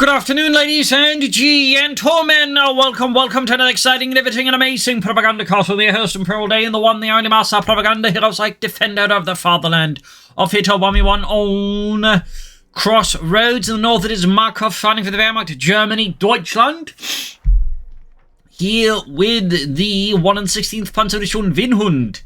Good afternoon, ladies and gentlemen. Welcome to another exciting, riveting, and amazing Propagandacast with your host and pro day in the one, the only master propaganda heroes like defender of the fatherland of Hitler 1v1 on Crossroads. In the north, it is Markov fighting for the Wehrmacht, Germany, Deutschland. Here with the 116th Panzer Division Winhund,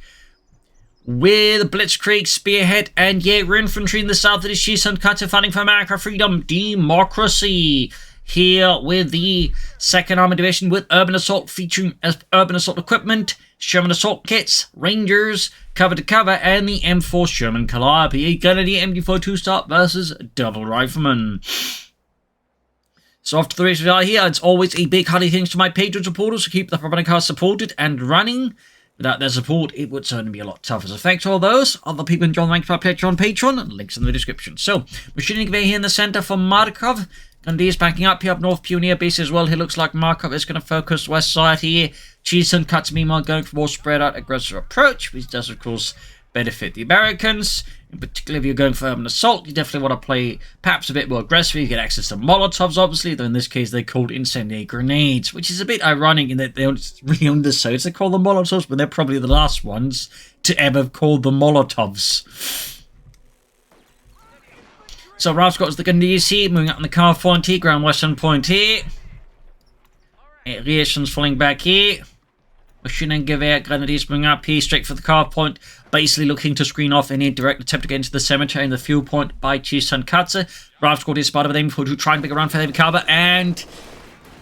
with Blitzkrieg, Spearhead, and Jäger infantry in the south. It is Tonkatsu fighting for America, freedom, democracy. Here with the 2nd Armored Division with Urban Assault, featuring Urban Assault equipment, Sherman Assault kits, Rangers, cover to cover, and the M4 Sherman Calliope. Grenadier MD4 two-star versus Double Rifleman. So after the race we are here, it's always a big hearty thanks to my Patreon supporters who keep the Propagandacast supported and running. Without their support, it would certainly be a lot tougher. So thanks to all those other people enjoying the ranks by Patreon, links in the description. So, machining conveyor here in the center for Markov. Gandhi is backing up here up north, Pioneer base as well. He looks like Markov is going to focus west side here. Tonkatsu meanwhile going for more spread out aggressive approach, which does of course benefit the Americans. In particular, if you're going for urban assault, you definitely want to play perhaps a bit more aggressive. You get access to Molotovs, obviously, though in this case they're called incendiary grenades, which is a bit ironic in that they don't really own the sites. They call them Molotovs, but they're probably the last ones to ever have called them Molotovs. So Ralph's got the Gandhis here, moving up on the car point here, ground western point here. Reactions falling back here. Machine and Gewehr Grenadiers moving up here, straight for the car point, basically looking to screen off any direct attempt to get into the cemetery and the fuel point by Tonkatsu. Ralph's got his spot of them for to try and pick around for heavy cover, and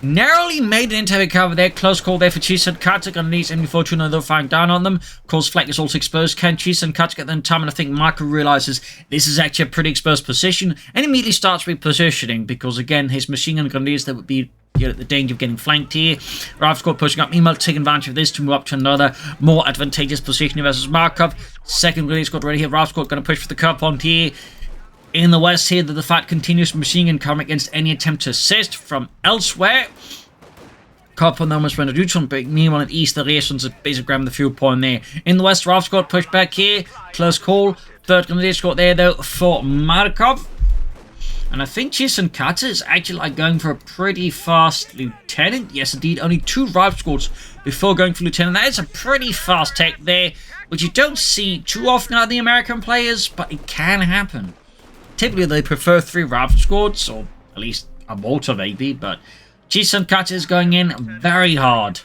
narrowly made it into heavy cover there. Close call there for Tonkatsu. Grenadiers MD4 they'll firing down on them. Of course, flank is also exposed. Can Tonkatsu get them in time? And I think Markov realizes this is actually a pretty exposed position and immediately starts repositioning because, again, his machine gun grenadiers that would be at the danger of getting flanked here. Ralph's squad pushing up. Meanwhile, taking advantage of this to move up to another more advantageous position versus Markov. Second grenade squad ready here. Ralph's squad going to push for the car point here. In the west here, the fight continues. Machine gun cover against any attempt to assist from elsewhere. Car point almost rendered neutral, but meanwhile in the east, the reactions are basically grabbing the fuel point there. In the west, Ralph's squad push back here. Close call. Third grenade squad there though for Markov. And I think Tonkatsu is actually like going for a pretty fast lieutenant. Yes, indeed, only 2 rifle squads before going for lieutenant. That is a pretty fast tech there, which you don't see too often out of the American players, but it can happen. Typically, they prefer 3 rifle squads, or at least a mortar maybe, but Tonkatsu is going in very hard.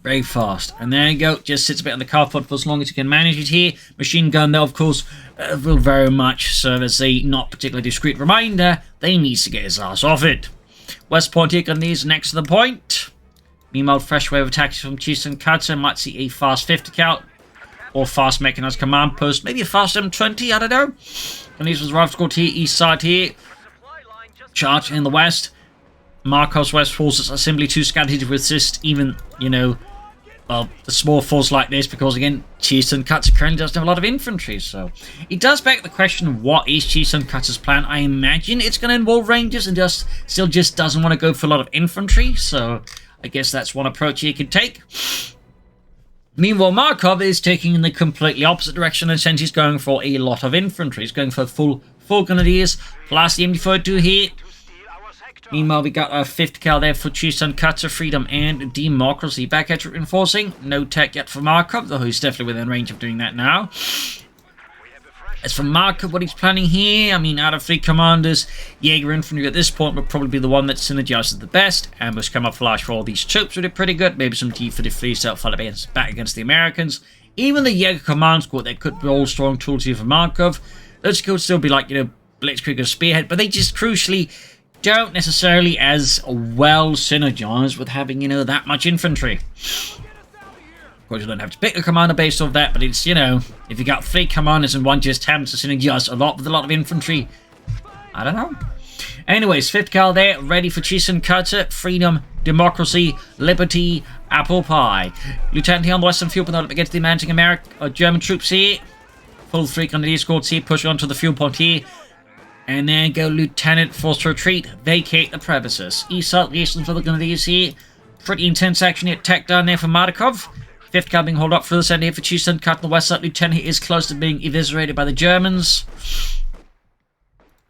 Very fast. And there you go. Just sits a bit on the car point for as long as you can manage it here. Machine gun, though, of course, will very much serve as a not particularly discreet reminder that he needs to get his ass off it. West point here, Gandhis next to the point. Meanwhile, fresh wave of attacks from Tonkatsu. Might see a fast 50 cal or fast mechanized command post. Maybe a fast M20, I don't know. Gandhis was rifle squad here, east side here. Charge in the west. Markov's west forces are simply too scanty to resist even, well, the small force like this, because again, Tonkatsu currently doesn't have a lot of infantry, so it does beg the question, what is Tonkatsu's plan? I imagine it's going to involve Rangers and still doesn't want to go for a lot of infantry, so I guess that's one approach he can take. Meanwhile, Markov is taking in the completely opposite direction, and since he's going for a lot of infantry, he's going for full grenadiers, plus the MD42 here. Meanwhile, we got a 50 cal there for Tonkatsu, freedom and democracy. Back edge reinforcing. No tech yet for Markov, though he's definitely within range of doing that now. As for Markov, what he's planning here, I mean, out of 3 commanders, Jäger infantry at this point would probably be the one that synergizes the best. Ambush camouflage for all these troops would be pretty good. Maybe some T-53 self-fight back against the Americans. Even the Jäger command squad, they could be all strong tools here for Markov. Those could still be like, Blitzkrieg or Spearhead, but they just crucially don't necessarily as well synergize with having, that much infantry. Of course, you don't have to pick a commander based off that, but it's, if you got 3 commanders and one just happens to synergize a lot with a lot of infantry, I don't know. Anyways, 5th cal there, ready for Tonkatsu, freedom, democracy, liberty, apple pie. Lieutenant here on the western fuel point against the advancing German troops here. Full 3 grenadier squads here, push onto the fuel point here. And then go Lieutenant, forced to retreat, vacate the premises. East side liaison for the Grenadiers here. Pretty intense action here. Tech down there for Markov. 5th cal being held up for this end here for Tonkatsu on the west side. Lieutenant is close to being eviscerated by the Germans.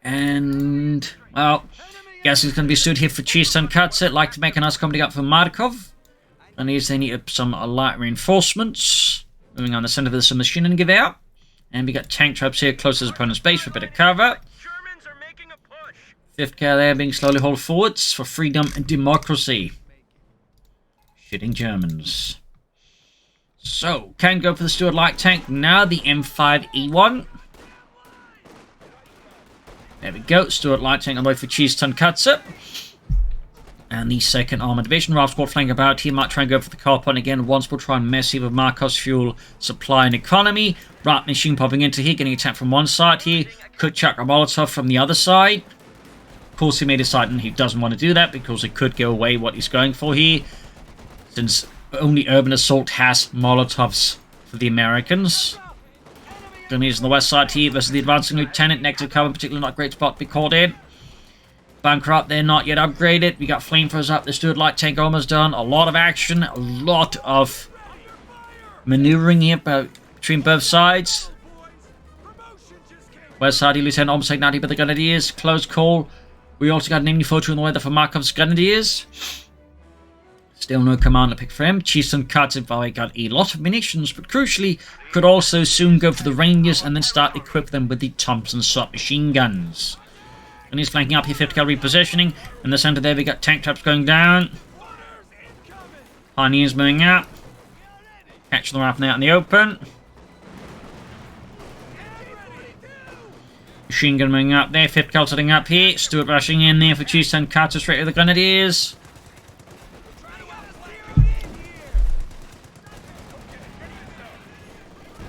And, well, Guess it's going to be stood here for Tonkatsu. Like to make a nice comedy up for Markov. And here's they need some light reinforcements. Moving on the center of some machine and give out. And we got tank troops here close to his opponent's base for a bit of cover. 5th Cal there being slowly hauled forwards for freedom and democracy. Shitting Germans. So, can go for the Stuart light tank now, the M5E1. There we go, Stuart light tank on the way for Tonkatsu. And the 2nd Armored Division, Rifle Squad flank about here, might try and go for the car point again. Once we'll try and mess here with Markov's fuel supply and economy. Right machine popping into here, getting attacked from one side here. Could chuck a Molotov from the other side. Of course, he may decide he doesn't want to do that because it could go away what he's going for here. Since only Urban Assault has Molotovs for the Americans. Grenadiers on the west side here versus the advancing lieutenant. Negative cover, particularly not a great spot to be caught in. Bunker up there, not yet upgraded. We got flamethrowers up. The Stuart light tank almost done. A lot of action, a lot of maneuvering here between both sides. West side, Lieutenant almost taken out here by the Grenadiers. Close call. We also got an enemy photo on the way there for Markov's Grenadiers. Still no command to pick for him. Tonkatsu got a lot of munitions, but crucially, could also soon go for the Rangers and then start equip them with the Thompson submachine guns. And he's flanking up here, 5th Cavalry positioning. In the center there, we got tank traps going down. Pioneers moving up. Catching them up now in the open. Machine gun moving up there, 5th Cavalry setting up here. Stuart rushing in there for Tonkatsu straight to the Grenadiers.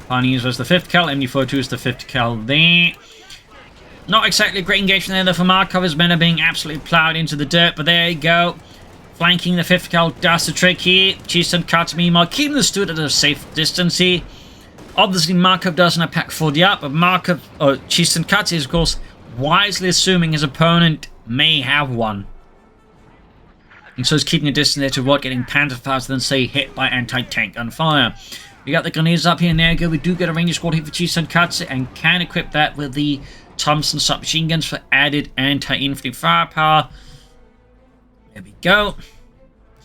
Pioneers was the 5th Cal, MD42 is the 5th Cal there. Not exactly a great engagement there though for Markov. His men are being absolutely ploughed into the dirt, but there you go. Flanking the 5th Cal does the trick here. Tonkatsu meanwhile keeping the Stuart at a safe distance here. Obviously Markov doesn't have Pack 40 up, but Tonkatsu is of course wisely assuming his opponent may have one. And so he's keeping a distance there to avoid getting Panzer faster than say hit by anti-tank gunfire. We got the Grenadiers up here, and there we go. We do get a Ranger squad here for Tonkatsu and can equip that with the Thompson submachine guns for added anti-infantry firepower. There we go.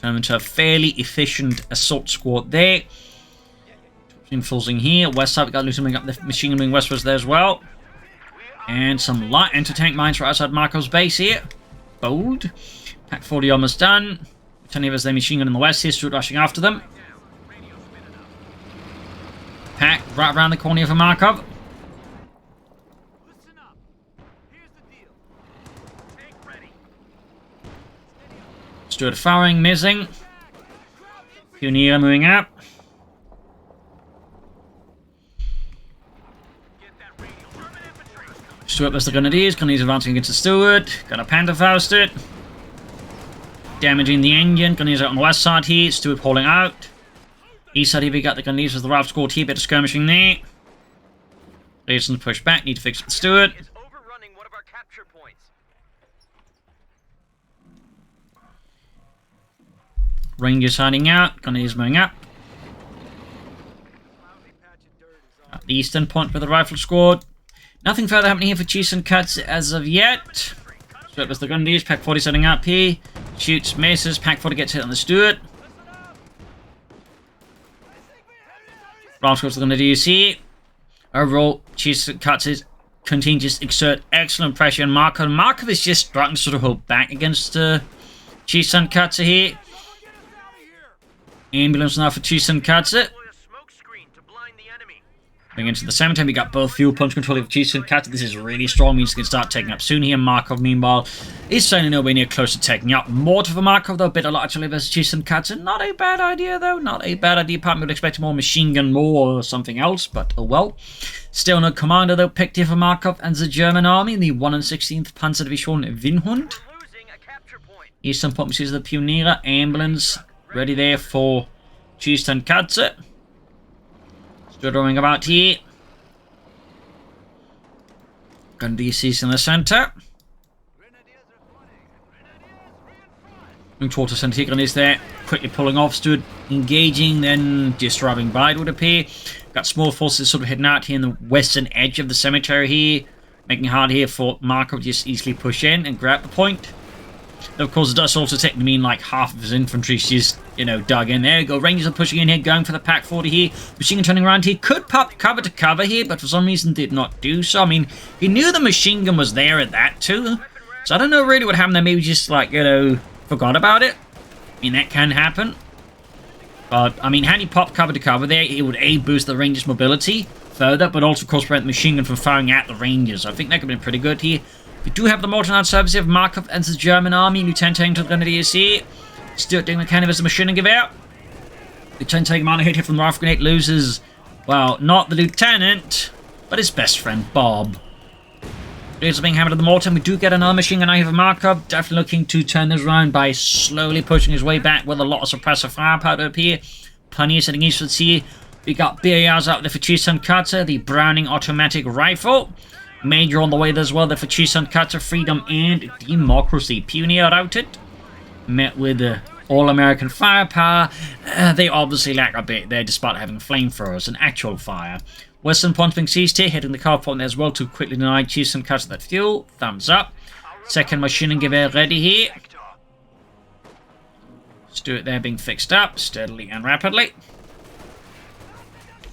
Turn into a fairly efficient assault squad there. Reinforcing here. West side, we got looting up the machine gun wing westwards there as well. And some light anti-tank mines right outside Markov's base here. Bold. Pack 40 almost done. 10 of us their machine gun in the west here, Stuart rushing after them. Pack right around the corner here for Markov. Listen up. Here's the deal. Tank ready. Stuart firing, missing. Pioneer moving up. Stuart versus the Grenadiers. Grenadiers advancing against the Stuart. Got a Panther Faust it. Damaging the engine. Grenadiers out on the west side here. Stuart hauling out. East side here we got the Grenadiers with the rifle squad here. Bit of skirmishing there. Reasons push back. Need to fix the Stuart. Overrunning one of our capture points. Rangers hiding out. Grenadiers moving up. At the eastern point for the rifle squad. Nothing further happening here for Tonkatsu as of yet. So it was the Grenadiers. Pack 40 setting up here. Shoots, misses. Pack 40 gets hit on the Stuart. Rifle squad's the Grenadiers here. Overall, Tonkatsu continues to exert excellent pressure on Markov. Markov is just starting to sort of hold back against Tonkatsu here. Ambulance now for Tonkatsu. Going into the cemetery, we got both fuel punch control of Tonkatsu. This is really strong, means he can start taking up soon here. Markov, meanwhile, is certainly nowhere near close to taking up. Mortar for Markov, though, a bit a lot actually versus Tonkatsu. Not a bad idea, though. Not a bad idea. Part would expect more machine gun, more or something else, but oh well. Still no commander, though, picked here for Markov and the German army in the 116th Panzer Division Winhund. Eastern point, we see the Pioneer ambulance ready there for Tonkatsu. Still roaming about here. Grenadiers in the center. Moving towards the center here. Grenadiers there. Quickly pulling off. Stood engaging. Then just driving by, it would appear. Got small forces sort of heading out here in the western edge of the cemetery here. Making it hard here for Markov to just easily push in and grab the point. Of course, it does also technically mean like half of his infantry is just, you know, dug in. There you go. Rangers are pushing in here, going for the Pack 40 here. Machine gun turning around here. Could pop cover to cover here, but for some reason did not do so. I mean, he knew the machine gun was there at that too. So I don't know really what happened there. Maybe just like, you know, forgot about it. I mean, that can happen. But, I mean, had he popped cover to cover there, it would A, boost the Rangers' mobility further, but also, of course, prevent the machine gun from firing at the Rangers. I think that could have been pretty good here. We do have the Mortonite service of Markov and the German army. Lieutenant Tank to the Grenadiers here. Stuart doing the cannon as a machine gun gewehr. Lieutenant Tank minor hit here from the rifle grenade loses, well, not the lieutenant, but his best friend, Bob. It's being hammered at the mortar. We do get another machine gun out here for Markov. Definitely looking to turn this around by slowly pushing his way back with a lot of suppressive firepower up here. Pioneers heading eastwards here. We got BARs out there for Tonkatsu, the Browning automatic rifle. Major on the way there as well there for Tonkatsu, Freedom and Democracy. Pioneer routed. Met with all-American firepower. They obviously lack a bit there despite having flamethrowers and actual fire. Western point being seized here, hitting the car point there as well to quickly deny Tonkatsu that fuel. Thumbs up. Second machine gun gewehr ready here. Stuart there being fixed up steadily and rapidly.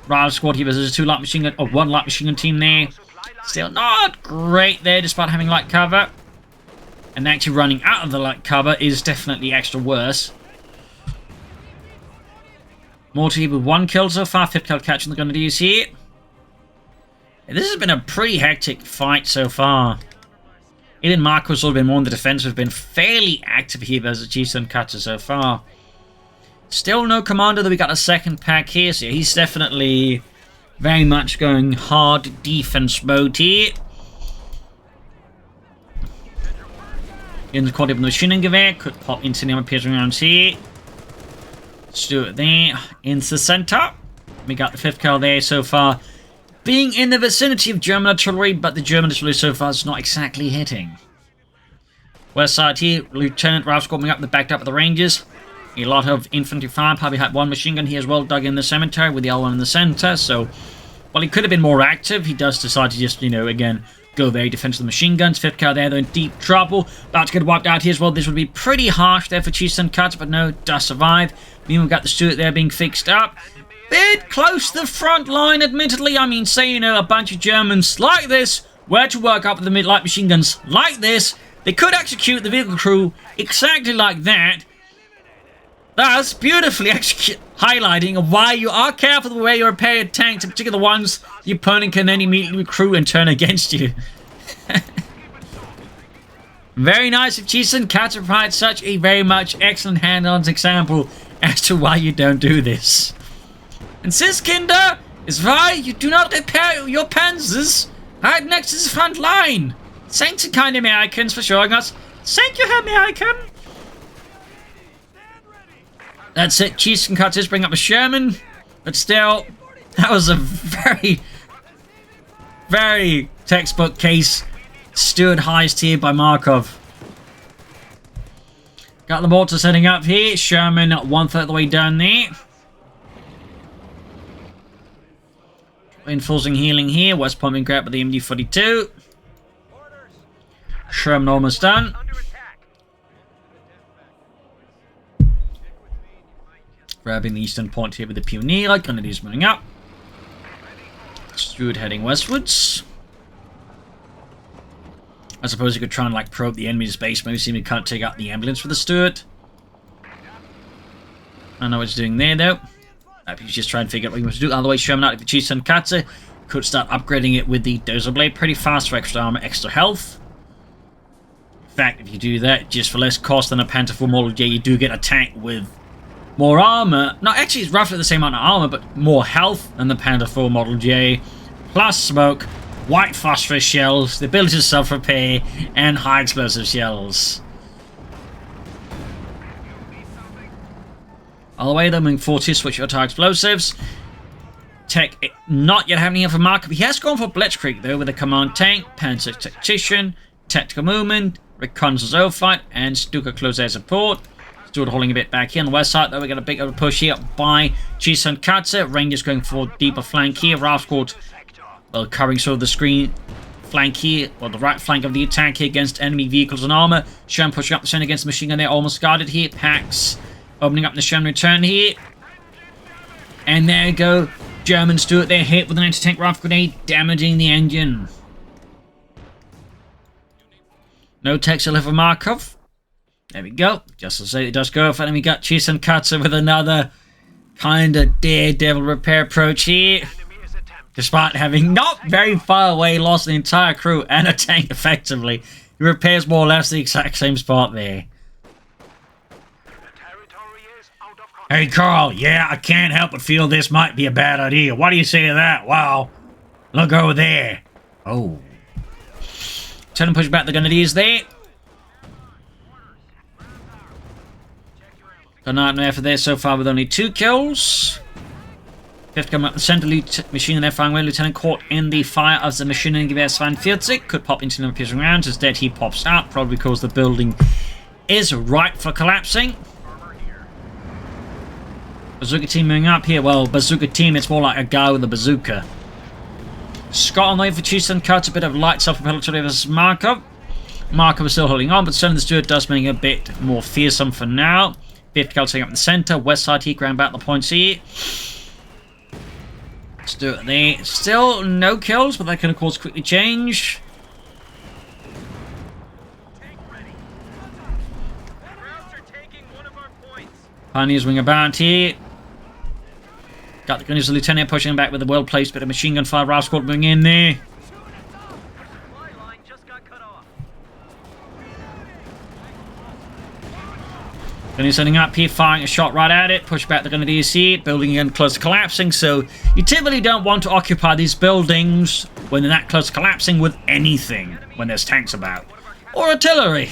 Rival squad here versus two light machine gun, or one light machine gun team there. Still not great there despite having light cover. And actually running out of the light cover is definitely extra worse. Mortar here with 1 kill so far, 5th kill catching the Grenadiers here. And this has been a pretty hectic fight so far. Even Markov's sort of been more on the defensive, been fairly active here versus Tonkatsu so far. Still no commander, though we got a second pack here, so he's definitely very much going hard defense mode here. In the quad of the machine gun gewehr, could pop into the piercing rounds here. Stuart there, into the center. We got the 5th kill there so far. Being in the vicinity of German artillery, but the German artillery so far is not exactly hitting. West side here, Lieutenant Ralph coming up the backed up of the Rangers. A lot of infantry firepower. We had one machine gun here as well dug in the cemetery with the other one in the center. So, while he could have been more active, he does decide to just, you know, again, go very defensive machine guns. 5th car there, they're in deep trouble. About to get wiped out here as well. This would be pretty harsh there for Tonkatsu, but no, does survive. Meanwhile, we've got the Stuart there being fixed up. Bit close to the front line, admittedly. I mean, say, you know, a bunch of Germans like this were to work up with the mid-light machine guns like this, they could execute the vehicle crew exactly like that. Thus, beautifully highlighting why you are careful the way you repair your tanks, in particular the ones the opponent can then immediately recruit and turn against you. Very nice if Tonkatsu provides such a very much excellent hand-on example as to why you don't do this. And this, Kinder, is why you do not repair your panzers right next to the front line. Thanks, kind Americans, for showing us. Thank you, American. That's it. Tonkatsu bring up a Sherman, but still, that was a very, very textbook case. Stuart heist here by Markov. Got the mortar setting up here. Sherman 1/3 of the way down there. Reinforcing healing here. West Point being grabbed by the MD-42. Sherman almost done. Grabbing the eastern point here with the Pioneer. Grenadiers moving up. Stuart heading westwards. I suppose you could try and like probe the enemy's base. Maybe see if we can't take out the ambulance for the Stuart. I don't know what he's doing there though. He's just trying to figure out what he wants to do. Otherwise, Sherman out if you choose Tonkatsu. Could start upgrading it with the Dozer Blade. Pretty fast for extra armor, extra health. In fact, if you do that, just for less cost than a Panzer IV Model J, you do get a tank with more armor. No, actually, it's roughly the same amount of armor, but more health than the Panzer IV Model J. Plus smoke, white phosphorus shells, the ability to self-repair, and high explosive shells. All the way, though, moving forward to switch your to explosives. Tech not yet having enough for Markov. He has gone for Blitzkrieg, though, with a command tank, Panzer Tactician, tactical movement, reconnaissance overflight, and Stuka close air support. Stuart holding a bit back here on the west side, though. We're going to big over push here by Tonkatsu. Rangers going for deeper flank here. Ralph squad, well, covering sort of the screen flank here, or the right flank of the attack here against enemy vehicles and armor. Sherman pushing up the center against the machine gun there, almost guarded here. Pax opening up the Sherman return here. And there you go. Germans do it. They're hit with an anti-tank rifle grenade, damaging the engine. No techs deliver Markov. There we go. Just as it does go off, and we got Tonkatsu with another kind of daredevil repair approach here. Despite having not very far away lost the entire crew and a tank effectively, he repairs more or less the exact same spot there. Hey Carl, yeah, I can't help but feel this might be a bad idea. What do you say to that? Wow. Look over there. Oh. Tell him push back the grenadiers there. Got a nightmare for there so far with only 2 kills. Fifth coming up the center, machine gun firing away. Lieutenant caught in the fire of the machine gun Gewehr 42. Could pop into the piercing rounds. Instead, he pops out, probably because the building is ripe for collapsing. Bazooka team moving up here. Well, bazooka team, it's more like a guy with a bazooka. Scott on the way for Tonkatsu, a bit of light self-propelled artillery versus Markov. Markov is still holding on, but certainly the Stewart does make it a bit more fearsome for now. Fifth cal taking up the center. West side here, ground back the points here. Let's do it there. Still no kills, but that can of course quickly change. Pioneers wing about here. Got the Gunners, the Lieutenant pushing back with a well-placed bit of machine gun fire. Ralph Squad moving in there. Gunners setting up here, firing a shot right at it. Push back the Grenadiers here. Building again close to collapsing. So you typically don't want to occupy these buildings when they're that close to collapsing with anything. When there's tanks about. Or artillery.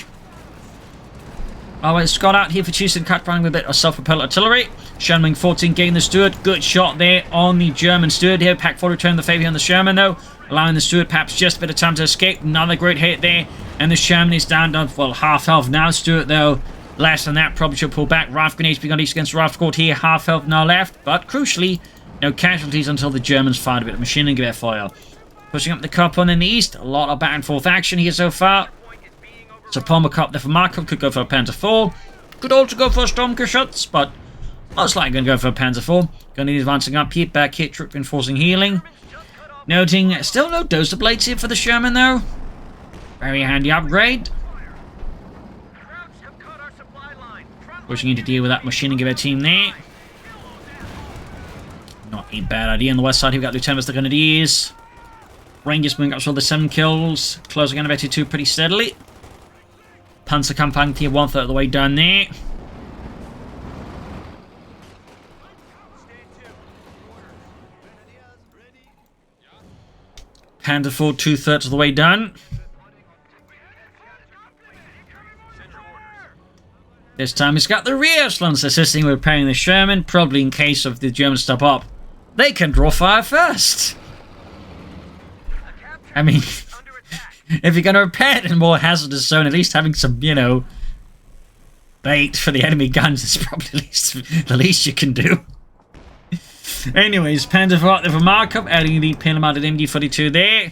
Alright, Scott out here for Tonkatsu, running with a bit of self-propelled artillery. Sherman 14 gained the Stewart. Good shot there on the German Stewart here. Pack 4 returned the favor on the Sherman though. Allowing the Stewart perhaps just a bit of time to escape. Another great hit there. And the Sherman is down to, well, half health now. Stewart though, less than that. Probably should pull back. Rifle grenades being unleashed against Rifle Squad here. Half health now left. But crucially, no casualties until the Germans fired a bit of machine gun gewehr fire. Pushing up the cup on in the east. A lot of back and forth action here so far. So Palmer Cup there for Markov. Could go for a Panzer 4. Could also go for a Sturmgeschütz, but most likely going to go for a Panzer 4. Going to be advancing up here, back hit, troop reinforcing healing. Noting, still no dozer blades here for the Sherman though. Very handy upgrade. Pushing in to deal with that machine gun team there. Not a bad idea. On the west side, we've got Lieutenants the Grenadiers. Rangers moving up to the 7 kills. Closing on about 2 pretty steadily. Panzer campaign here, 1/3 of the way down there. Panzer 4, 2/3 of the way done. This time it's got the rear echelons assisting with repairing the Sherman, probably in case of the Germans stop up. They can draw fire first. I mean, if you're going to repair it in a more hazardous zone, at least having some, you know, bait for the enemy guns is probably the least you can do. Anyways, Panzer 4 out there for Markov, adding the pin-mounted MD-42 there.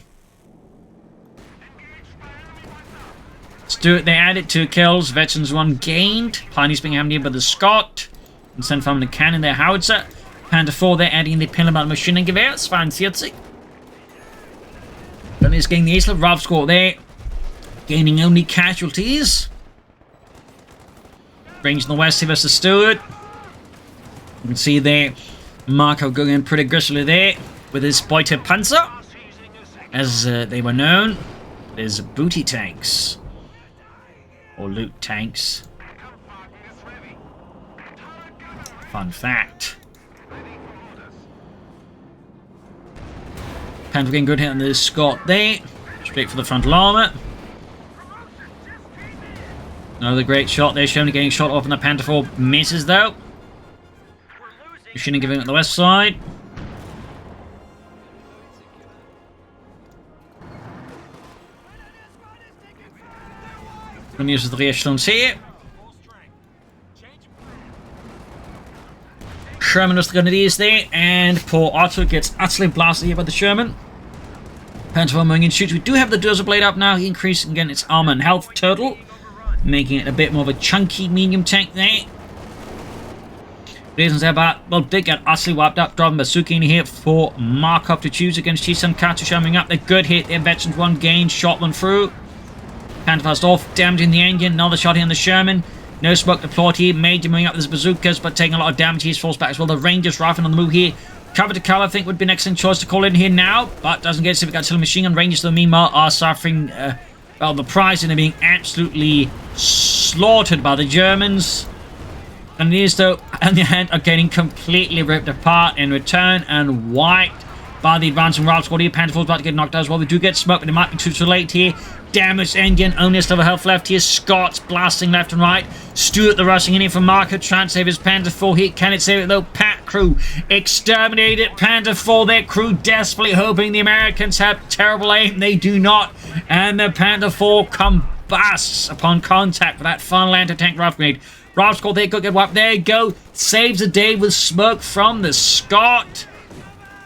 Let's do it. They added 2 kills. Veterans 1 gained. Pioneers being hammered by the Scott. And sent from the cannon their howitzer. Panzer 4 there, adding the pin-mounted machine gun gewehr. 42. Then he's getting the Isla Ralph Squad there. Gaining only casualties. Range in the west here versus Stewart. You can see there Markov going in pretty aggressively there with his Beute Panzer, as they were known. There's booty tanks. Or loot tanks. Fun fact. Panzer getting good hit on the Scott there. Straight for the frontal armor. Another great shot there. Shoney getting shot off on the Panzer 4. Misses though. Machine giving it the west side. Going to use the rear echelons here. Sherman was the Grenadiers there, and poor Otto gets utterly blasted here by the Sherman. Panzer IV moving in shoots. We do have the Dozer Blade up now, increasing again its armor and health total, making it a bit more of a chunky medium tank there. Reasons about, well, did get utterly wiped up, driving Bazooka in here for Markov to choose against Tonkatsu showing up. A good hit there, veterans one gain, shot one through. Panzer fast off, damaging the engine, another shot here on the Sherman. No smoke deployed here, Major moving up with his bazookas, but taking a lot of damage. He's forced back as well. The Rangers rifling on the move here. Cover to cover, I think, would be an excellent choice to call in here now, but doesn't get civic artillery machine gun. Rangers, though, meanwhile, are suffering, well, the prize in being absolutely slaughtered by the Germans. And these, though, on the other hand, are getting completely ripped apart in return and wiped by the advancing Ralph squad here. Panzer IV is about to get knocked out as well. We do get smoke, but it might be too late here. Damaged engine, only a still health left here. Scots blasting left and right. Stuart the rushing in here for Markov. Trying to save his Panzer IV here. Can it save it though? Pat crew exterminated. Panzer IV, their crew desperately hoping the Americans have terrible aim. They do not. And the Panzer IV combusts upon contact with that final anti-tank rifle grenade. Ralph squad there, good wiped. There you go. Saves the day with smoke from the Scot.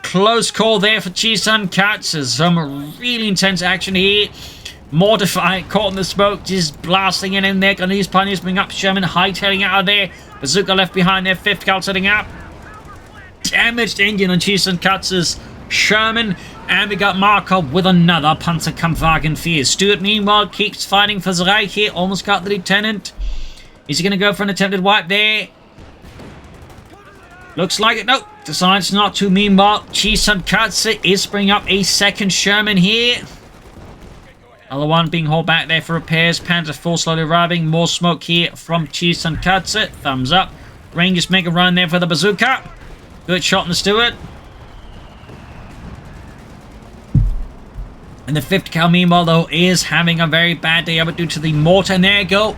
Close call there for Tonkatsu. Some really intense action here. Mortified, caught in the smoke, just blasting in there. And these pioneers bring up Sherman, hightailing out of there. Bazooka left behind there, 5th cal setting up. Damaged engine on Tonkatsu's Sherman. And we got Markov with another Panzerkampfwagen 4. Stuart, meanwhile, keeps fighting for the Reich here. Almost got the lieutenant. Is he going to go for an attempted wipe there? Looks like it. Nope. Decides not to. Meanwhile, Tonkatsu is bringing up a 2nd Sherman here. Other one being hauled back there for repairs. Panzer IV slowly arriving. More smoke here from Tonkatsu. Thumbs up. Rangers make a run there for the bazooka. Good shot on the Stuart. And the 5th cal, meanwhile, though, is having a very bad day of it due to the mortar. And there you go.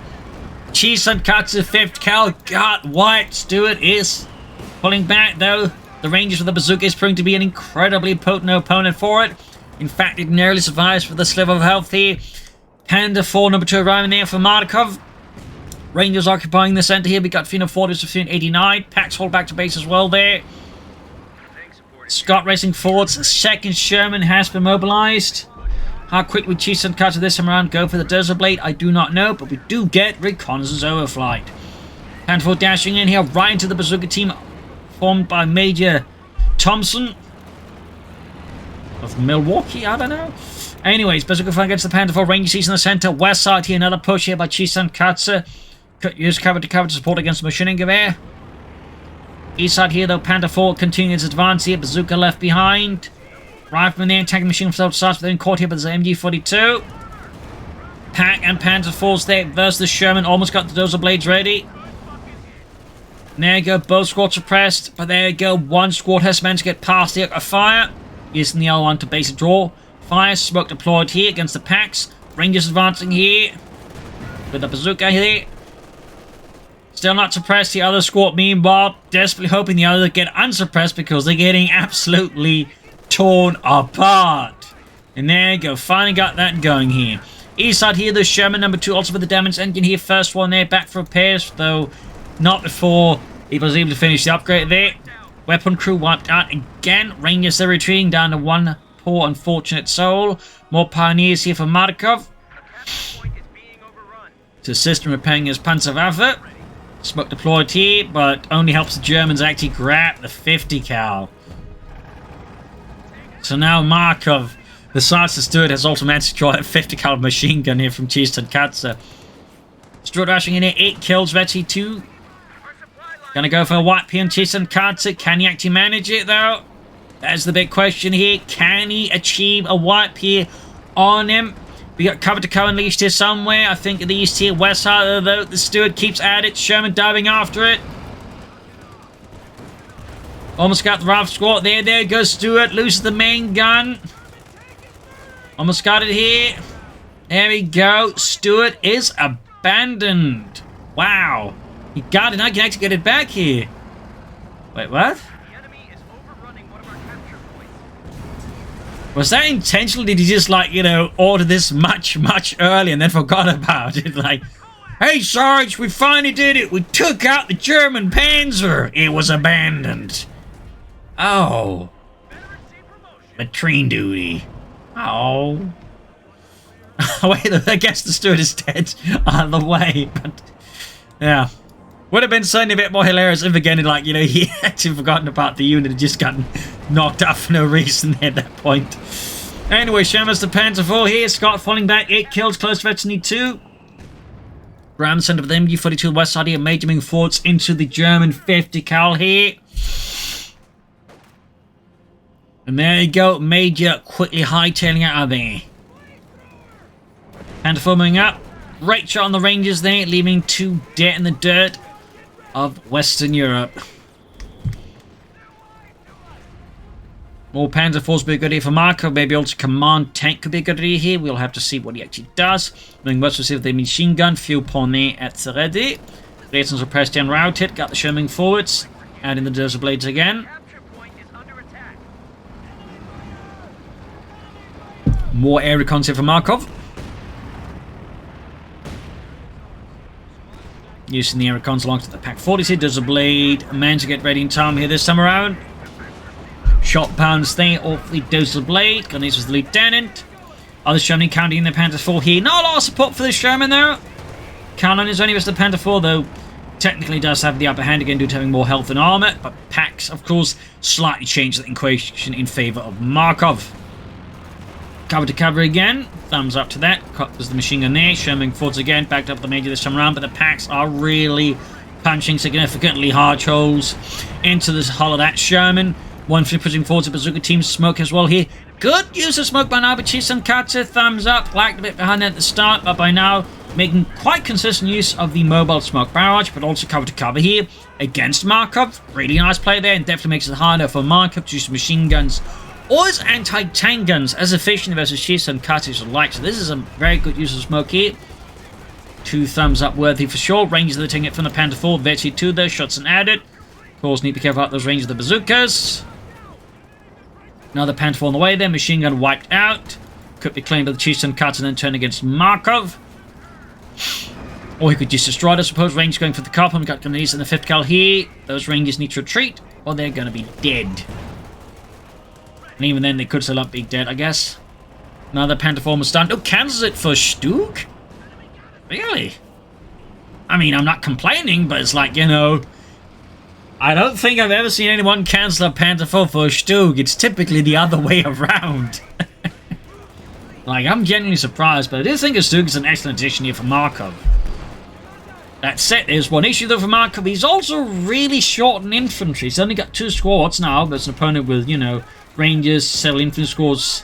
Tonkatsu 5th cal got wiped. Stuart is pulling back, though. The Rangers with the bazooka is proving to be an incredibly potent opponent for it. In fact, it narrowly survives with a sliver of health here. Panzer IV number 2 arriving there for Markov. Rangers occupying the center here. We got Fina 40 to Fina 89. Pax hold back to base as well there. Scott racing forwards. 2nd Sherman has been mobilized. How quick would Tonkatsu this time around go for the Dozer Blade? I do not know, but we do get reconnaissance overflight. Panzer IV dashing in here right into the bazooka team formed by Major Thompson of Milwaukee, I don't know. Anyways, bazooka fire against the Panzer IV. Ranger sees in the center. West side here, another push here by Tonkatsu. Use cover to support against the machine gun gewehr. East side here, though, Panzer IV continues its advance here. Bazooka left behind. Rifleman there, attacking machine from starts, but then caught here by the MG42. Pack and Panzer IV's there versus the Sherman. Almost got the Dozer Blades ready. And there you go, both squads suppressed. But there you go, one squad has managed to get past the arc of fire. Using the other one to basic draw. Fire, smoke deployed here against the packs. Rangers advancing here. With the bazooka here. Still not suppressed. The other squad, meanwhile, desperately hoping the other get unsuppressed because they're getting absolutely torn apart. And there you go. Finally got that going here. East side here, the Sherman number 2 also with the damaged engine here. First one there, back for repairs, though not before he was able to finish the upgrade there. Weapon crew wiped out again. Rangers are retreating down to one poor unfortunate soul. More pioneers here for Markov to assist in repairing his Panzerwaffe. Smoke deployed here, but only helps the Germans actually grab the 50 cal. So now Markov, besides the Stuart, has also managed to draw a 50 cal machine gun here from Tonkatsu. Stuart rushing in here, 8 kills, Vetsy 2. Gonna go for a wipe here on Tonkatsu. Can he actually manage it though? That's the big question here. Can he achieve a wipe here on him? We got cover to cover unleashed here somewhere. I think in the east here, west side though. The Stuart keeps at it. Sherman diving after it. Almost got the Ralph squad there. There goes Stuart. Loses the main gun. Almost got it here. There we go. Stuart is abandoned. Wow. He got it. Now I can actually get it back here. Wait, what? The enemy is overrunning one of our capture points. Was that intentional? Did he just, like, you know, order this much earlier and then forgot about it? Like, hey, Sarge, we finally did it. We took out the German Panzer. It was abandoned. Oh. Latrine duty. Oh. Wait, I guess the steward is dead out of the way, but yeah. Would have been certainly a bit more hilarious if again, like, you know, he had actually forgotten about the unit and just gotten knocked out for no reason at that point. Anyway, Sherman's the Panzer IV here. Scott falling back, 8 kills, close to veteran 2. Ram sent up the MG42 west side here, major moving forwards into the German 50 cal here. And there you go, Major quickly hightailing out of there. Panzer IV moving up. Great shot on the Rangers there, leaving 2 dead in the dirt of Western Europe. More Panzer IVs would be a good idea for Markov. Maybe also command tank could be a good idea here. We'll have to see what he actually does. Moving west, we'll see if the machine gun. Fuel pawn there at the ready. Raisins are pressed down, routed. Got the Sherman forwards. Add in the Desert Blades again. More air reconnaissance for Markov. Using the air reconnaissance along to the Pack 40s here. Desert Blade. Man to get ready in time here this time around. Shot pounds there off the Desert Blade. This was the lieutenant. Other Sherman counting in the Panzer IV here. Not a lot of support for the Sherman though. Cannon is only with the Panzer IV though. Technically does have the upper hand again due to having more health and armor. But packs, of course, slightly change the equation in favor of Markov. Cover to cover again. Thumbs up to that. There's the machine gun there. Sherman forwards again. Backed up the Major this time around. But the packs are really punching significantly hard holes into the hull of that Sherman. One flip pushing forward to Bazooka Team Smoke as well here. Good use of smoke by now, but Tonkatsu, thumbs up. Lagged a bit behind at the start, but by now making quite consistent use of the mobile smoke barrage, but also cover to cover here against Markov. Really nice play there, and definitely makes it harder for Markov to use machine guns or his anti-tank guns as efficient versus Tonkatsu's like. So this is a very good use of smoke here. 2 thumbs up worthy for sure. Rangers are taking it from the Panzer IV. Vetsy 2 there, shots and added. Of course, need to be careful about those ranges of the bazookas. Another Panzer IV on the way there. Machine gun wiped out. Could be claimed by the Tonkatsu and then turn against Markov. Or he could just destroy it, I suppose. Rangers going for the cop. We've got grenades in the 5th cal here. Those Rangers need to retreat, or they're going to be dead. And even then, they could still not be dead, I guess. Another Panzer IV was stunned. Oh, cancels it for Stug? Really? I mean, I'm not complaining, but it's like, you know, I don't think I've ever seen anyone cancel a Panzer IV for Stug. It's typically the other way around. Like, I'm genuinely surprised, but I do think a Stug is an excellent addition here for Markov. That said, there's one issue though for Markov. He's also really short in infantry. He's only got 2 squads now, but it's an opponent with, you know, Rangers, several infantry squads.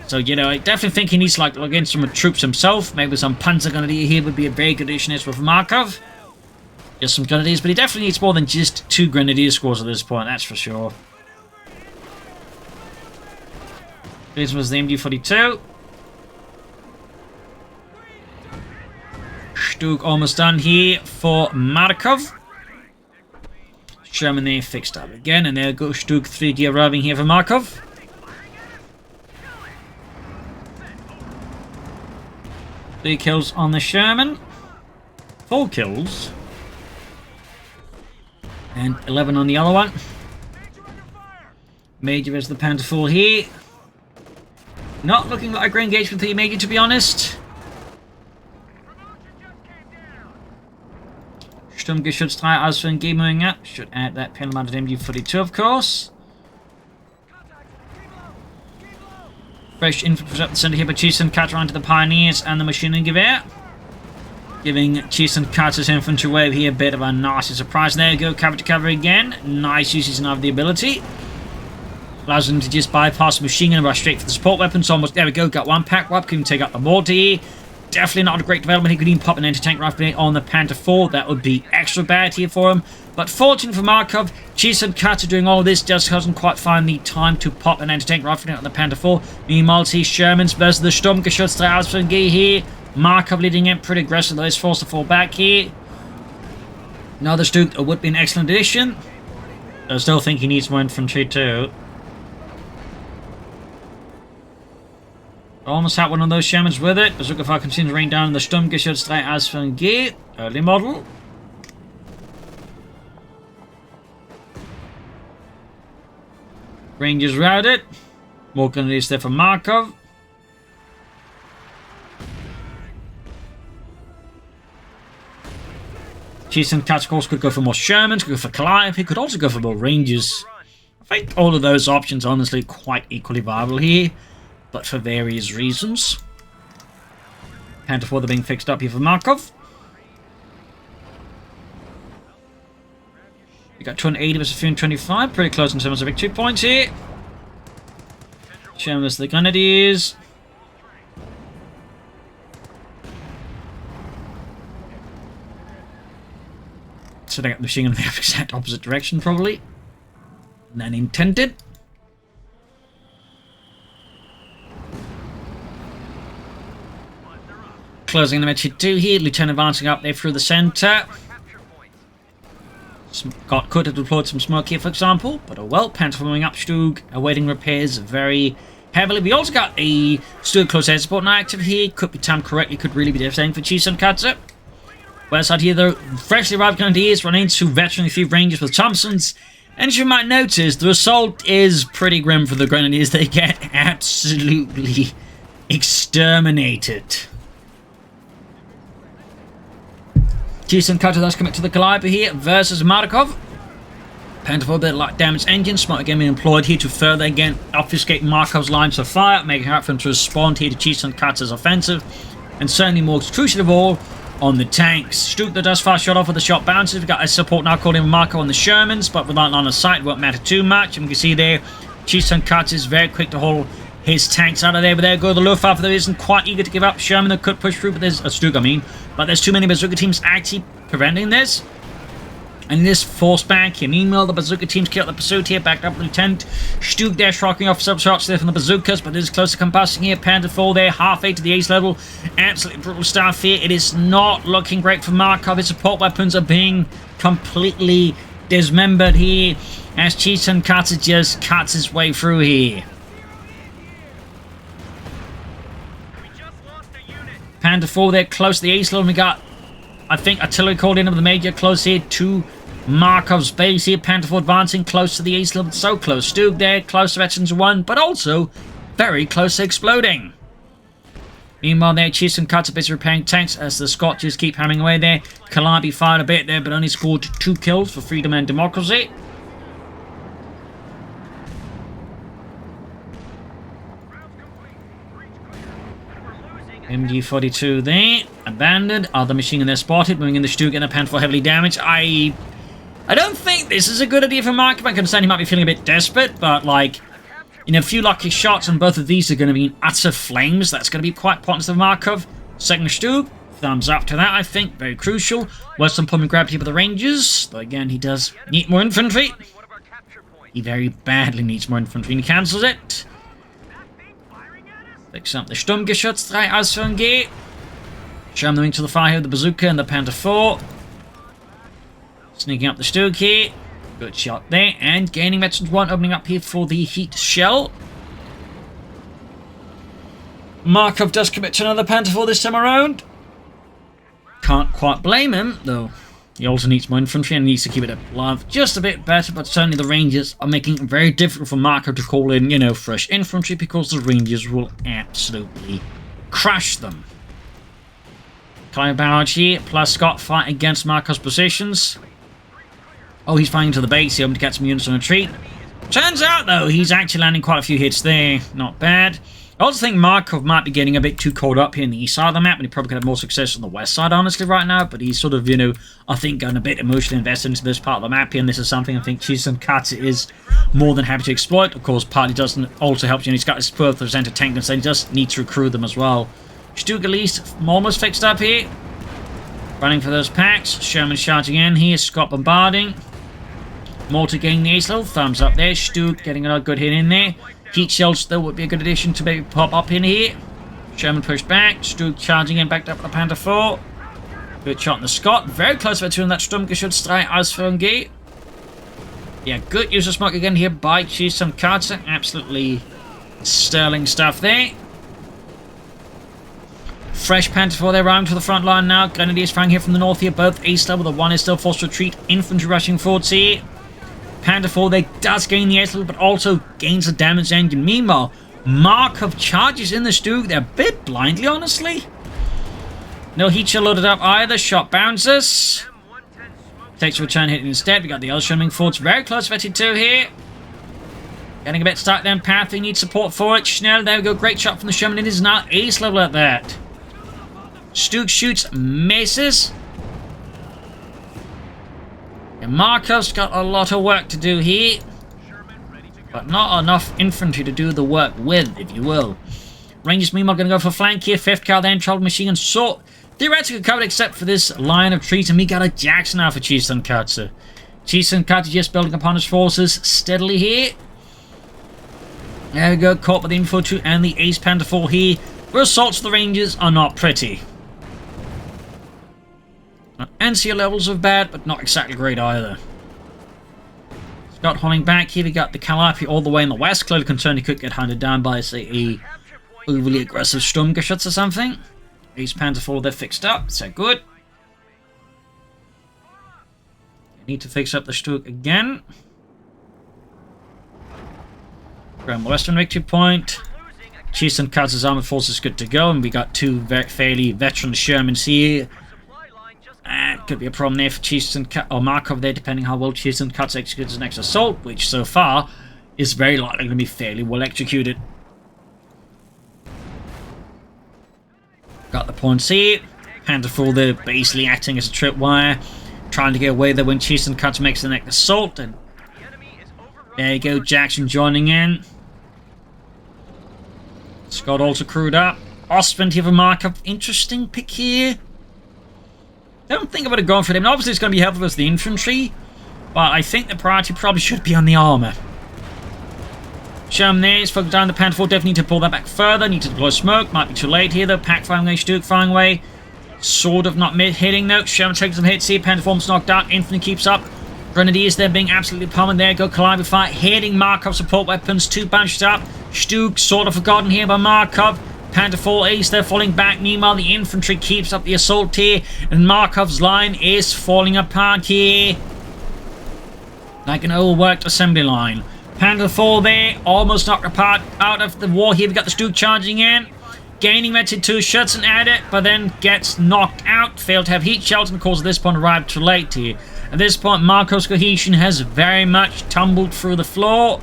So, you know, I definitely think he needs to, like, against some troops himself. Maybe some Panzer grenadier here would be a very good addition as well for Markov. Just some grenadiers, but he definitely needs more than just 2 grenadier squads at this point, that's for sure. This was the MG42. Stug almost done here for Markov. Sherman there fixed up again, and there goes Stug 3D arriving here for Markov. Three kills on the Sherman. 4 kills. And 11 on the other one. Major is the Panzer IV here. Not looking like a great engagement for the Major, to be honest. Sturmgeschützträger ausführen, moving up. Should add that penal amount of MG42, of course. Fresh infantry up the center here, but Tonkatsu onto the Pioneers and the machine gun gewehr. Giving Tonkatsu's infantry wave here a bit of a nasty surprise. There you go, cover to cover again. Nice usage of the ability. Allows them to just bypass the machine gun and rush straight for the support weapons. Almost, there we go, got one pack wipe. Can take out the mortar here. Definitely not a great development. He could even pop an anti-tank rifle on the Panzer IV. That would be extra bad here for him. But fortunate for Markov, Tonkatsu doing all of this just doesn't quite find the time to pop an anti-tank rifle on the Panzer IV. Meanwhile, Shermans versus the Sturmgeschützträger ausführen here. Markov leading in pretty aggressive. He's forced to fall back here. Another Stug would be an excellent addition. I still think he needs more infantry too. Almost had one of those Shermans with it. Bazooka fire continues to rain down on the Sturmgeschützträger ausführen. Early model. Rangers routed. More grenadiers there for Markov. Chieftain-Katsu, of course, could go for more Shermans, could go for Goliath, he could also go for more Rangers. I think all of those options are honestly quite equally viable here, but for various reasons. Panther 4 they're being fixed up here for Markov. We got 280 versus 325, pretty close in terms of victory points here. Showing us the Grenadiers. So they got the machine gun in the exact opposite direction, probably, than intended. Closing the match 2 here. Lieutenant advancing up there through the centre. Scott could have deployed some smoke here, for example, but oh well. Panther forming up. Stug awaiting repairs very heavily. We also got a Stug close air support now active here. Could be timed correctly. Could really be devastating for Tonkatsu. West side here, though, freshly arrived Grenadiers run into veteran few Rangers with Thompsons. And as you might notice, the assault is pretty grim for the Grenadiers. They get absolutely exterminated. Tonkatsu does commit to the Calliope here versus Markov. Panther 4 a bit of light damage engine. Smoke again being employed here to further again obfuscate Markov's lines of fire, making it hard for him to respond here to Tonkatsu's offensive. And certainly more crucial of all, on the tanks. Stug that does fast shot off with the shot bounces. We've got a support now called in Markov on the Shermans, but without line of sight, it won't matter too much. And we can see there, Tonkatsu is very quick to haul his tanks out of there, but there go the Luftwaffe that isn't quite eager to give up. Sherman that could push through, but there's Stug, I mean. But there's too many bazooka teams actually preventing this. And this forced back here. Meanwhile, the bazooka teams kill the pursuit here, backed up with Lieutenant Stug there, shocking off some shots there from the bazookas, but it is close to combusting here. Panther 4 there, half 8 to the ace level. Absolutely brutal stuff here. It is not looking great for Markov. His support weapons are being completely dismembered here as Tonkatsu just cuts his way through here. Panther 4 there, close to the ace level. We got, I think, artillery called in of the major close here to Markov's base here. Panther 4 advancing close to the ace level. So close. Stug there, close to veterans 1, but also very close to exploding. Meanwhile there, Tonkatsu busy repairing tanks as the Scotches keep hammering away there. Calliope fired a bit there, but only scored 2 kills for freedom and democracy. MG42 there, abandoned. Other machine gun there spotted, moving in the Stug and the Panther 4 heavily damaged. I don't think this is a good idea for Markov. I can understand he might be feeling a bit desperate, but like, you know, a few lucky shots and both of these are going to be in utter flames. That's going to be quite pointless for Markov. Second Stug, thumbs up to that, I think. Very crucial. Western pumping gravity with the Rangers, though again, he does need more infantry. He very badly needs more infantry and he cancels it. Picks up the Sturmgeschütz, 3 Ausführungen geht. Sherman moving to the fire here with the bazooka and the Panther 4. Sneaking up the Stug here. Good shot there. And gaining veterans 1, opening up here for the heat shell. Markov does commit to another Panther 4 this time around. Can't quite blame him, though. He also needs more infantry and needs to keep it alive just a bit better, but certainly the Rangers are making it very difficult for Markov to call in, you know, fresh infantry because the Rangers will absolutely crush them. Climbing barrage here, plus Scott fighting against Markov's positions. Oh, he's fighting to the base here, hoping to get some units on retreat. Turns out, though, he's actually landing quite a few hits there. Not bad. I also think Markov might be getting a bit too caught up here in the east side of the map, and he probably could have more success on the west side, honestly, right now, but he's sort of, you know, I think getting a bit emotionally invested into this part of the map here, and this is something I think Tonkatsu is more than happy to exploit. Of course, partly doesn't also help, you know, he's got his Perth presenter tank, and so he just needs to recruit them as well. Stug at least almost fixed up here. Running for those packs. Sherman charging in here, Scott bombarding. Mortar getting the ace level, thumbs up there. Stug getting a good hit in there. Heat shells still would be a good addition to maybe pop up in here. Sherman pushed back. Stug charging in, backed up with the Panther 4. Good shot on the Scott. Very close to that Sturmgeschütz 3 Ausführungen geht. Yeah, good use of smoke again here by Tonkatsu. Absolutely sterling stuff there. Fresh Panther 4 there, round to the front line now. Grenadiers firing here from the north here, both ace level. The one is still forced to retreat. Infantry rushing forwards here. Panther 4 there does gain the ace level, but also gains the damage engine. Meanwhile, Markov charges in the Stug. They're a bit blindly, honestly. No heat shell loaded up either. Shot bounces. Takes a return hit instead. We got the other Sherman forts very close to 2 here. Getting a bit stuck down path. We need support for it. Schnell, there we go. Great shot from the Sherman. It is now ace level at that. Stuke shoots, misses. And Markov's got a lot of work to do here. But not enough infantry to do the work with, if you will. Rangers, meanwhile, going to go for flank here. 5th car then, trouble machine gun sort. Theoretically covered except for this line of trees. And we got a Jackson now for Tonkatsu. Tonkatsu just building upon his forces steadily here. There we go, caught by the infantry and the Ace Panther 4 here. The assaults of the Rangers are not pretty. NCO levels are bad, but not exactly great either. Scott holding back here. We got the Calliope all the way in the west. Clearly concerned he could get hunted down by, say, a overly aggressive Sturmgeschütz or something. Ace Panther 4, they're fixed up, so good. Need to fix up the Sturk again. Grand Western victory point. Tonkatsu's armored force is good to go, and we got 2 fairly veteran Shermans here. Could be a problem there for Tonkatsu or Markov there, depending how well Tonkatsu executes his next assault, which so far is very likely going to be fairly well executed. Got the points here. Panther 4 there basically acting as a tripwire, trying to get away there when Tonkatsu makes the next assault. And there you go, Jackson joining in. Scott also crewed up. Osmond here for Markov. Interesting pick here. Don't think I would have gone for him. Obviously, it's going to be helpful as the infantry, but I think the priority probably should be on the armor. Sherman there is focused down the Panther 4. Definitely need to pull that back further. Need to deploy smoke. Might be too late here, though. Pack firing away, Stuke firing away. Sort of not hitting, though. Sherman taking some hits here. Panther 4's knocked out. Infantry keeps up. Grenadiers there being absolutely pummeled. There go Calliope fire. Hitting Markov support weapons. 2 bunched up. Stuke sort of forgotten here by Markov. Panther 4 Ace there falling back. Meanwhile, the infantry keeps up the assault here. And Markov's line is falling apart here. Like an overworked assembly line. Panther 4 there. Almost knocked apart out of the war here. We got the Stuke charging in. Gaining Meted 2 shots and at it. But then gets knocked out. Failed to have heat shelter. And of course at this point arrived too late here. At this point Markov's cohesion has very much tumbled through the floor.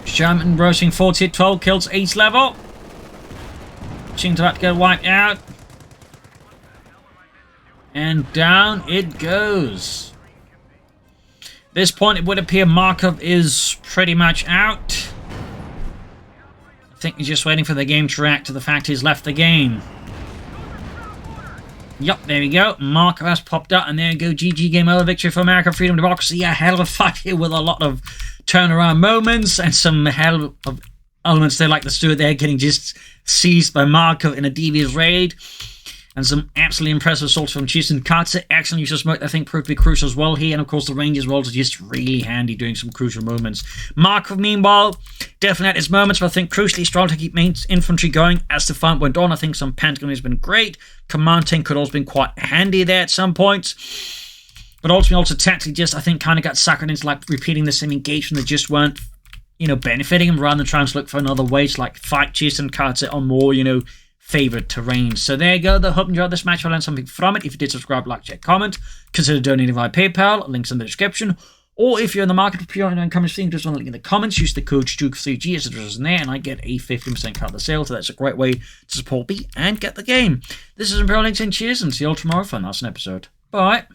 Sherman roasting 40 at 12 kills, ace level. Seems about to get wiped out. And down it goes. At this point it would appear Markov is pretty much out. I think he's just waiting for the game to react to the fact he's left the game. Yup, there we go. Markov has popped out, and there you go. GG, game over. Victory for America, freedom, democracy. A hell of a fight here with a lot of turnaround moments and some hell of elements there, like the Stuart there getting just seized by Markov in a devious raid. And some absolutely impressive assaults from Tonkatsu. Excellent use of smoke, I think, proved to be crucial as well here. And of course, the Rangers were also just really handy doing some crucial moments. Markov, meanwhile, definitely had his moments, but I think crucially strong to keep main infantry going as the fight went on. I think some Pentagon has been great. Command tank could also been quite handy there at some points. But ultimately, also tactically, just I think kind of got suckered into like repeating the same engagement that just weren't, benefiting him rather than trying to look for another way to like fight Tonkatsu on more, favored terrain. So there you go. I hope you enjoyed this match. I learned something from it. If you did, subscribe, like, check, comment. Consider donating via PayPal. Links in the description. Or if you're in the market for pre-order and coming soon, just want to link in the comments. Use the code STUK3G as it is in there, and I get a 15% cut of the sale. So that's a great way to support me and get the game. This is Imperial Links, and cheers, and see you all tomorrow for an awesome episode. Bye.